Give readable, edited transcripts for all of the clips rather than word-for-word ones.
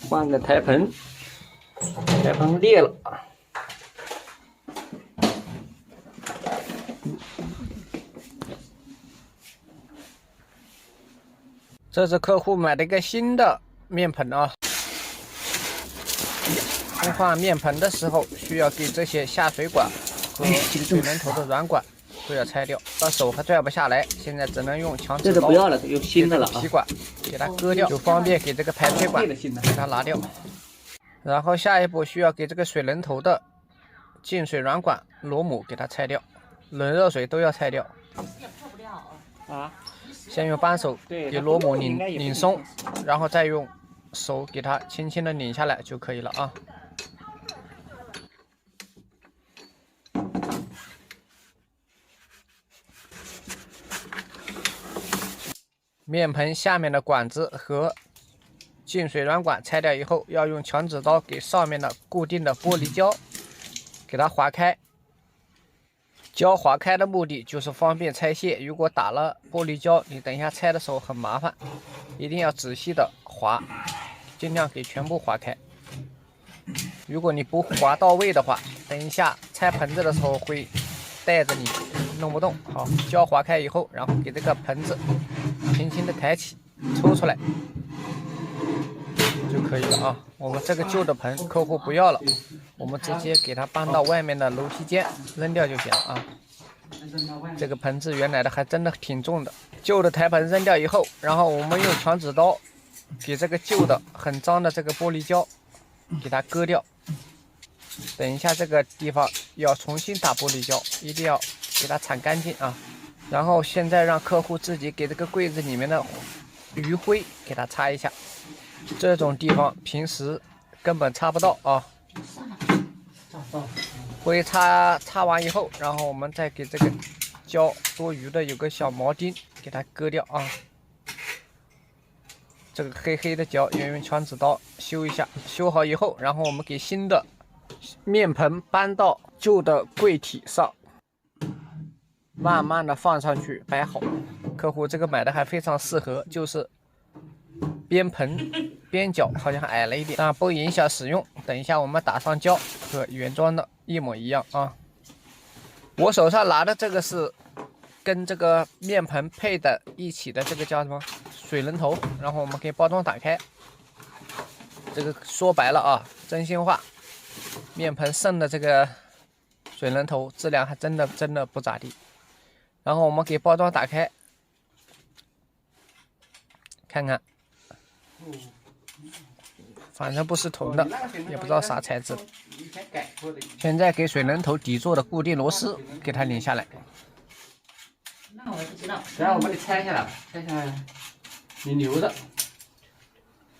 换个台盆，台盆裂了。这是客户买的一个新的面盆啊。更换面盆的时候，需要给这些下水管和水龙头的软管都要拆掉，把手还拽不下来，现在只能用强制刀。这个不要了，有新的了啊。皮管给它割掉，就方便给这个排水管给它拿掉。然后下一步需要给这个水龙头的进水软管螺母给它拆掉，冷热水都要拆掉。啊，先用扳手给螺母拧松，然后再用手给它轻轻的拧下来就可以了啊。面盆下面的管子和进水软管拆掉以后，要用强指刀给上面的固定的玻璃胶给它划开。胶划开的目的就是方便拆卸，如果打了玻璃胶，你等一下拆的时候很麻烦，一定要仔细的划，尽量给全部划开。如果你不划到位的话，等一下拆盆子的时候会带着你弄不动。好，胶划开以后，然后给这个盆子轻轻的抬起，抽出来就可以了啊。我们这个旧的盆客户不要了，我们直接给它搬到外面的楼梯间扔掉就行了啊。这个盆子原来的还真的挺重的，旧的台盆扔掉以后，然后我们用强指刀给这个旧的很脏的这个玻璃胶给它割掉。等一下这个地方要重新打玻璃胶，一定要给它铲干净啊。然后现在让客户自己给这个柜子里面的余灰给它擦一下，这种地方平时根本擦不到啊。灰擦完以后，然后我们再给这个胶多余的有个小毛钉给它割掉啊。这个黑黑的胶要用强指刀修一下，修好以后，然后我们给新的面盆搬到旧的柜体上，慢慢的放上去摆好。客户这个买的还非常适合，就是边盆边角好像矮了一点，但不影响使用。等一下我们打上胶，和原装的一模一样啊。我手上拿的这个是跟这个面盆配的一起的，这个叫什么水龙头。然后我们可以包装打开，这个说白了啊，真心话，面盆剩的这个水龙头质量还真的不咋地。然后我们给包装打开，看看，反正不是铜的，也不知道啥材质。现在给水龙头底座的固定螺丝给它拧下来。那我不知道。然后我把你拆下来，拆下来，你留着。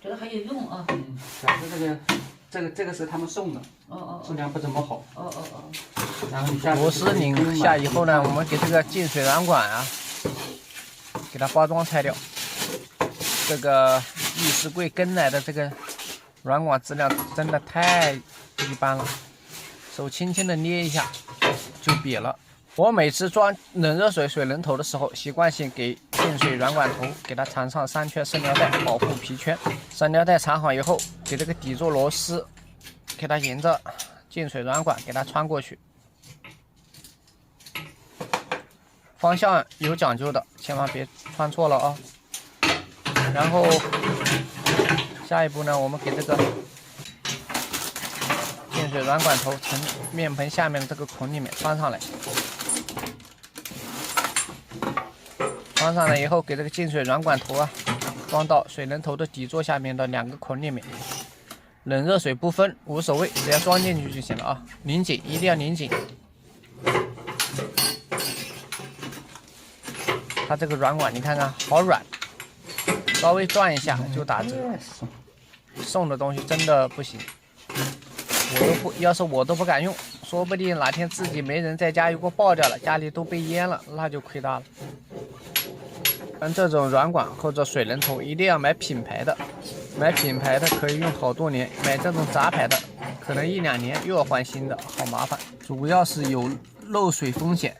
觉得还有用啊。嗯，表示这个是他们送的。质量不怎么好。然后你下螺丝拧下以后呢，我们给这个进水软管啊，给它包装拆掉。这个浴室柜跟来的这个软管质量真的太一般了，手轻轻的捏一下就瘪了。我每次装冷热水水龙头的时候，习惯性给进水软管头给它缠上3圈生料带，保护皮圈。生料带缠好以后，给这个底座螺丝给它沿着进水软管给它穿过去。方向有讲究的，千万别穿错了啊。然后下一步呢，我们给这个进水软管头从面盆下面的这个孔里面穿上来。装上来以后，给这个进水软管头啊装到水龙头的底座下面的2个孔里面，冷热水不分无所谓，只要装进去就行了啊。拧紧，一定要拧紧。它这个软管你看看好软，稍微转一下就打折。送的东西真的不行，要是我都不敢用，说不定哪天自己没人在家，如果爆掉了，家里都被淹了，那就亏大了。像这种软管或者水龙头一定要买品牌的，买品牌的可以用好多年，买这种杂牌的可能1、2年又要换新的，好麻烦，主要是有漏水风险。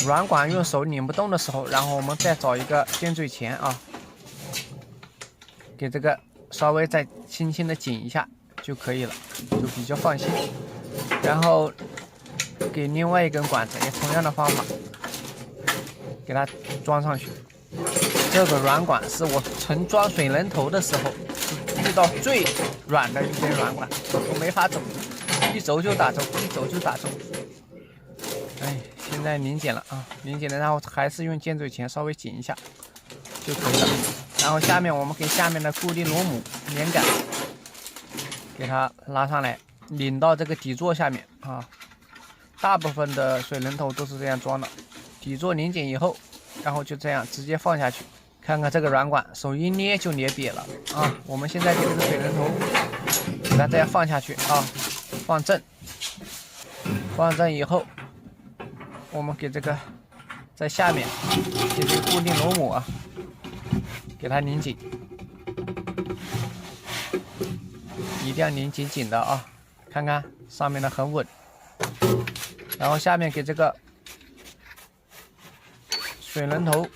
软管用手拧不动的时候，然后我们再找一个尖嘴钳啊，给这个稍微再轻轻的紧一下就可以了，就比较放心。然后给另外一根管子也同样的方法，给它装上去。这个软管是我曾装水龙头的时候遇到最软的一根软管，我没法走，一走就打中，一走就打中。哎，现在拧紧了啊，拧紧了，然后还是用尖嘴钳稍微紧一下就可以了。然后下面我们给下面的固定螺母连杆给它拉上来，拧到这个底座下面啊。大部分的水龙头都是这样装的，底座拧紧以后，然后就这样直接放下去。看看这个软管，手一捏就捏瘪了啊！我们现在给这个水龙头给它这样放下去啊，放正，放正以后，我们给这个在下面给这个固定螺母啊，给它拧紧，一定要拧紧紧的啊！看看上面的很稳，然后下面给这个水龙头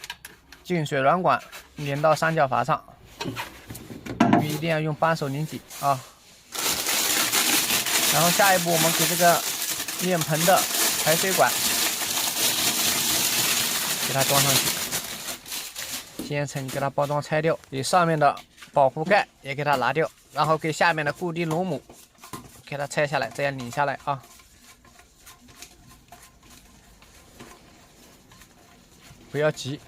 进水软管连到三角阀上，一定要用扳手拧紧啊。然后下一步我们给这个面盆的排水管给它装上去，先层给它包装拆掉，给上面的保护盖也给它拿掉，然后给下面的固定螺母给它拆下来，这样拧下来啊。不要急。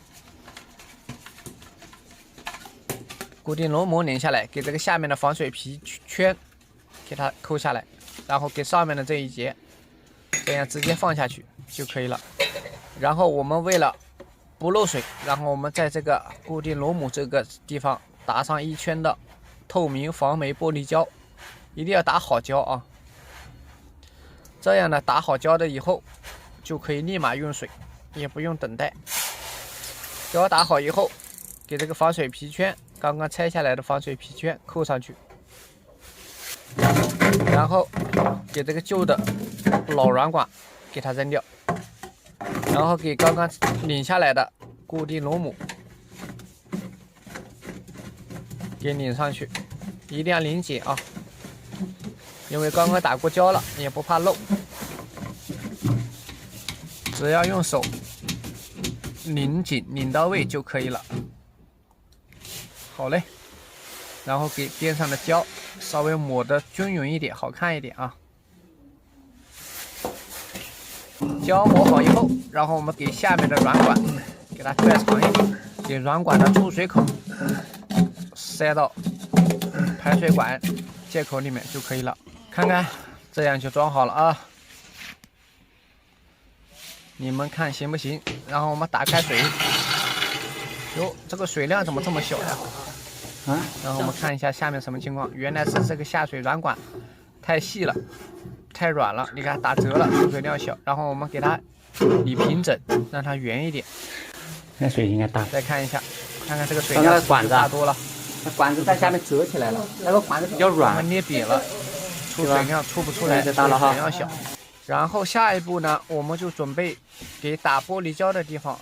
固定螺母拧下来，给这个下面的防水皮圈给它扣下来，然后给上面的这一节这样直接放下去就可以了。然后我们为了不漏水，然后我们在这个固定螺母这个地方打上一圈的透明防霉玻璃胶，一定要打好胶啊！这样呢，打好胶的以后就可以立马用水，也不用等待。胶打好以后，给这个防水皮圈，刚刚拆下来的防水皮圈扣上去，然后给这个旧的老软管给它扔掉，然后给刚刚拧下来的固定螺母给拧上去，一定要拧紧啊，因为刚刚打过胶了，也不怕漏，只要用手拧紧拧到位就可以了。好嘞，然后给边上的胶稍微抹得均匀一点，好看一点啊。胶抹好以后，然后我们给下面的软管给它拽长一点，给软管的出水口塞到排水管接口里面就可以了。看看，这样就装好了啊。你们看行不行？然后我们打开水，哟，这个水量怎么这么小呀？然后我们看一下下面什么情况，原来是这个下水软管太细了，太软了，你看打折了，出水量小。然后我们给它理平整，让它圆一点。那水应该大。再看一下，看看这个水量管子大多了。那管子在下面折起来了，那个管子比较软，我们捏瘪了，出水量出不出来，大了哈。水量小。然后下一步呢，我们就准备给打玻璃胶的地方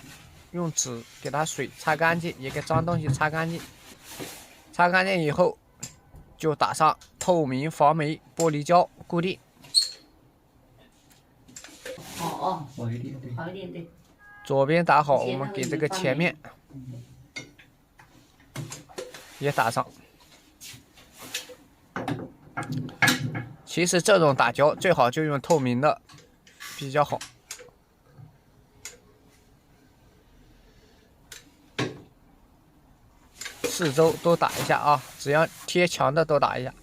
用纸给它水擦干净，也给脏东西擦干净。擦干净以后，就打上透明防霉玻璃胶固定。好一点，对。好一点，对。左边打好，我们给这个前面也打上。其实这种打胶最好就用透明的比较好。四周都打一下啊，只要贴墙的都打一下。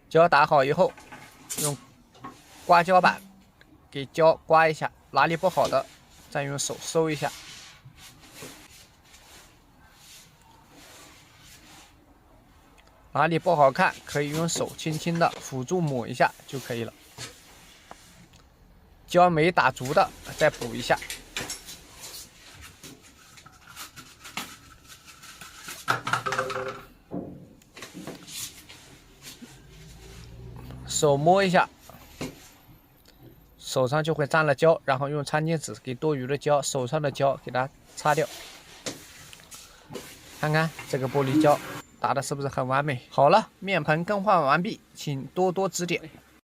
胶打好以后，用刮胶板给胶刮一下，哪里不好的再用手收一下。哪里不好看，可以用手轻轻的辅助抹一下就可以了。胶没打足的再补一下。手摸一下，手上就会沾了胶，然后用餐巾纸给多余的胶、手上的胶给它擦掉。看看这个玻璃胶打的是不是很完美？好了，面盆更换完毕，请多多指点。